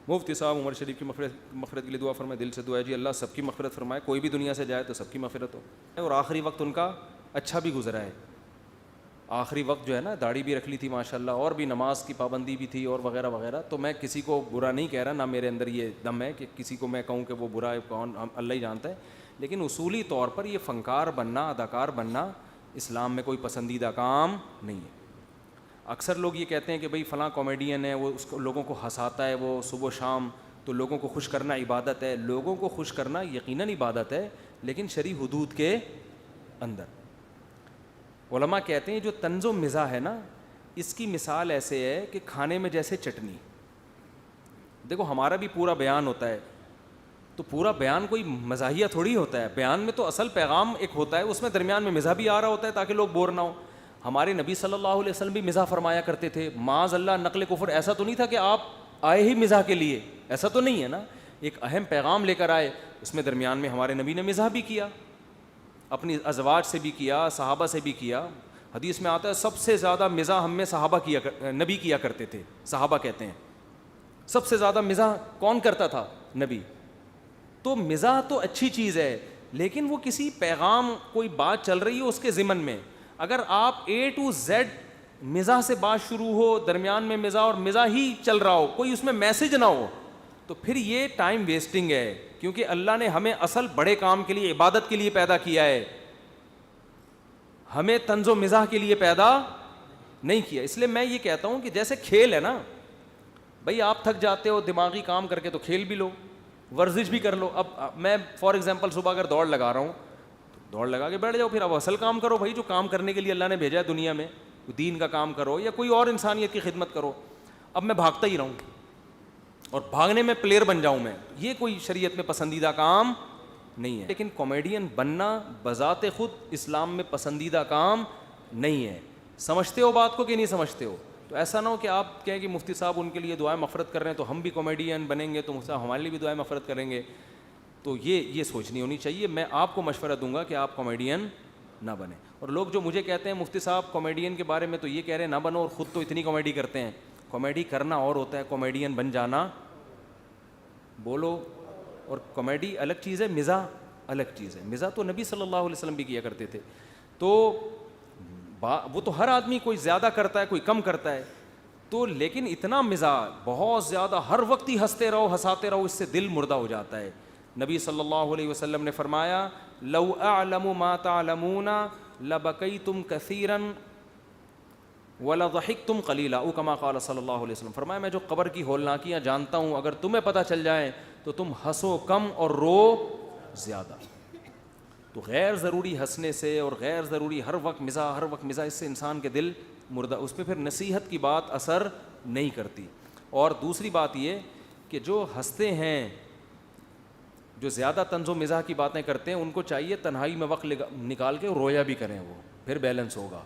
مفتی صاحب عمر شریف کی مغفرت کے لیے دعا فرمائے. دل سے دعا ہے جی اللہ سب کی مغفرت فرمائے, کوئی بھی دنیا سے جائے تو سب کی مغفرت ہو, اور آخری وقت ان کا اچھا بھی گزرا ہے. آخری وقت جو ہے نا, داڑھی بھی رکھ لی تھی ماشاء اللہ, اور بھی نماز کی پابندی بھی تھی اور وغیرہ وغیرہ. تو میں کسی کو برا نہیں کہہ رہا, نہ میرے اندر یہ دم ہے کہ کسی کو میں کہوں کہ وہ برا ہے, کون اللہ ہی جانتا ہے. لیکن اصولی طور پر یہ فنکار بننا, اداکار بننا اسلام میں کوئی پسندیدہ کام نہیں ہے. اکثر لوگ یہ کہتے ہیں کہ بھئی فلاں کامیڈین ہے, وہ اس کو لوگوں کو ہنساتا ہے وہ صبح و شام, تو لوگوں کو خوش کرنا عبادت ہے. لوگوں کو خوش کرنا یقیناً عبادت ہے, لیکن شرعی حدود کے اندر. علماء کہتے ہیں جو طنز و مزاح ہے نا, اس کی مثال ایسے ہے کہ کھانے میں جیسے چٹنی. دیکھو ہمارا بھی پورا بیان ہوتا ہے, تو پورا بیان کوئی مزاحیہ تھوڑی ہوتا ہے. بیان میں تو اصل پیغام ایک ہوتا ہے, اس میں درمیان میں مزاح بھی آ رہا ہوتا ہے تاکہ لوگ بور نہ ہو. ہمارے نبی صلی اللہ علیہ وسلم بھی مزاح فرمایا کرتے تھے. معاذ اللہ نقل کفر, ایسا تو نہیں تھا کہ آپ آئے ہی مزاح کے لیے, ایسا تو نہیں ہے نا. ایک اہم پیغام لے کر آئے, اس میں درمیان میں ہمارے نبی نے مزاح بھی کیا, اپنی ازواج سے بھی کیا, صحابہ سے بھی کیا. حدیث میں آتا ہے سب سے زیادہ مزاح ہم میں صحابہ نبی کیا کرتے تھے. صحابہ کہتے ہیں سب سے زیادہ مزاح کون کرتا تھا؟ نبی. تو مزاح تو اچھی چیز ہے, لیکن وہ کسی پیغام, کوئی بات چل رہی ہے اس کے ضمن میں, اگر آپ A to Z مزاح سے بات شروع ہو, درمیان میں مزاح اور مزاح ہی چل رہا ہو, کوئی اس میں میسج نہ ہو, تو پھر یہ ٹائم ویسٹنگ ہے. کیونکہ اللہ نے ہمیں اصل بڑے کام کے لیے, عبادت کے لیے پیدا کیا ہے, ہمیں طنز و مزاح کے لیے پیدا نہیں کیا. اس لیے میں یہ کہتا ہوں کہ جیسے کھیل ہے نا بھائی, آپ تھک جاتے ہو دماغی کام کر کے تو کھیل بھی لو, ورزش بھی کر لو. اب میں فار ایگزامپل صبح اگر دوڑ لگا رہا ہوں, دوڑ لگا کے بیٹھ جاؤ, پھر اب اصل کام کرو بھائی, جو کام کرنے کے لیے اللہ نے بھیجا ہے دنیا میں, دین کا کام کرو یا کوئی اور انسانیت کی خدمت کرو. اب میں بھاگتا ہی رہوں اور بھاگنے میں پلیئر بن جاؤں میں, یہ کوئی شریعت میں پسندیدہ کام نہیں ہے. لیکن کامیڈین بننا بذات خود اسلام میں پسندیدہ کام نہیں ہے. سمجھتے ہو بات کو کہ نہیں سمجھتے ہو؟ تو ایسا نہ ہو کہ آپ کہیں کہ مفتی صاحب ان کے لیے دعائیں مغفرت کر رہے ہیں تو ہم بھی کامیڈین بنیں گے, تو مفتی صاحب ہمارے لیے بھی دعائیں مغفرت کریں گے. تو یہ سوچ نہیں ہونی چاہیے. میں آپ کو مشورہ دوں گا کہ آپ کامیڈین نہ بنیں. اور لوگ جو مجھے کہتے ہیں مفتی صاحب کامیڈین کے بارے میں تو یہ کہہ رہے ہیں نہ بنو, اور خود تو اتنی کامیڈی کرتے ہیں. کامیڈی کرنا اور ہوتا ہے, کامیڈین بن جانا بولو. اور کامیڈی الگ چیز ہے, مزاح الگ چیز ہے. مزاح تو نبی صلی اللہ علیہ وسلم بھی کیا کرتے تھے. تو وہ تو ہر آدمی کوئی زیادہ کرتا ہے, کوئی کم کرتا ہے. تو لیکن اتنا مزاح بہت زیادہ, ہر وقت ہی ہنستے رہو, ہنساتے رہو, اس سے دل مردہ ہو جاتا ہے. نبی صلی اللہ علیہ وسلم نے فرمایا لو اعلم ما تعلمون لبکیتم کثیرا وَلَضَحِكْتُمْ قَلِيلًا او کما قال صلی اللہ علیہ وسلم. فرمایا میں جو قبر کی ہولناکیاں جانتا ہوں, اگر تمہیں پتہ چل جائیں تو تم ہنسو کم اور رو زیادہ. تو غیر ضروری ہنسنے سے اور غیر ضروری ہر وقت مزاح, اس سے انسان کے دل مردہ, اس پہ پھر نصیحت کی بات اثر نہیں کرتی. اور دوسری بات یہ کہ جو ہنستے ہیں, جو زیادہ طنز و مزاح کی باتیں کرتے ہیں, ان کو چاہیے تنہائی میں وقت نکال کے رویا بھی کریں, وہ پھر بیلنس ہوگا.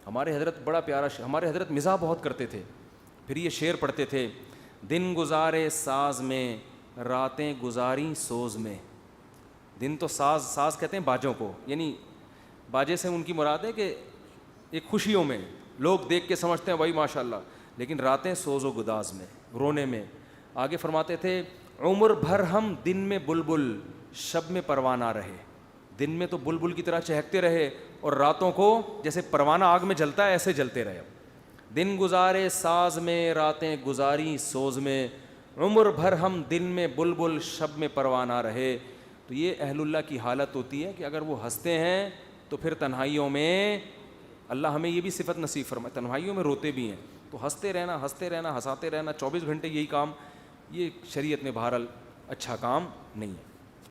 ہمارے حضرت بڑا پیارا ہمارے حضرت مزاح بہت کرتے تھے. پھر یہ شعر پڑھتے تھے, دن گزارے ساز میں راتیں گزاری سوز میں. دن تو ساز کہتے ہیں باجوں کو, یعنی باجے سے ان کی مراد ہے کہ ایک خوشیوں میں لوگ دیکھ کے سمجھتے ہیں بھائی ماشاء اللہ, لیکن راتیں سوز و گداز میں, رونے میں. آگے فرماتے تھے عمر بھر ہم دن میں بلبل شب میں پروانہ رہے. دن میں تو بلبل کی طرح چہکتے رہے اور راتوں کو جیسے پروانہ آگ میں جلتا ہے ایسے جلتے رہے. دن گزارے ساز میں راتیں گزاری سوز میں, عمر بھر ہم دن میں بلبل شب میں پروانہ رہے. تو یہ اہل اللہ کی حالت ہوتی ہے کہ اگر وہ ہنستے ہیں تو پھر تنہائیوں میں, اللہ ہمیں یہ بھی صفت نصیب فرمائے, تنہائیوں میں روتے بھی ہیں. تو ہنستے رہنا ہنساتے رہنا 24 گھنٹے یہی کام, یہ شریعت میں بہرحال اچھا کام نہیں ہے.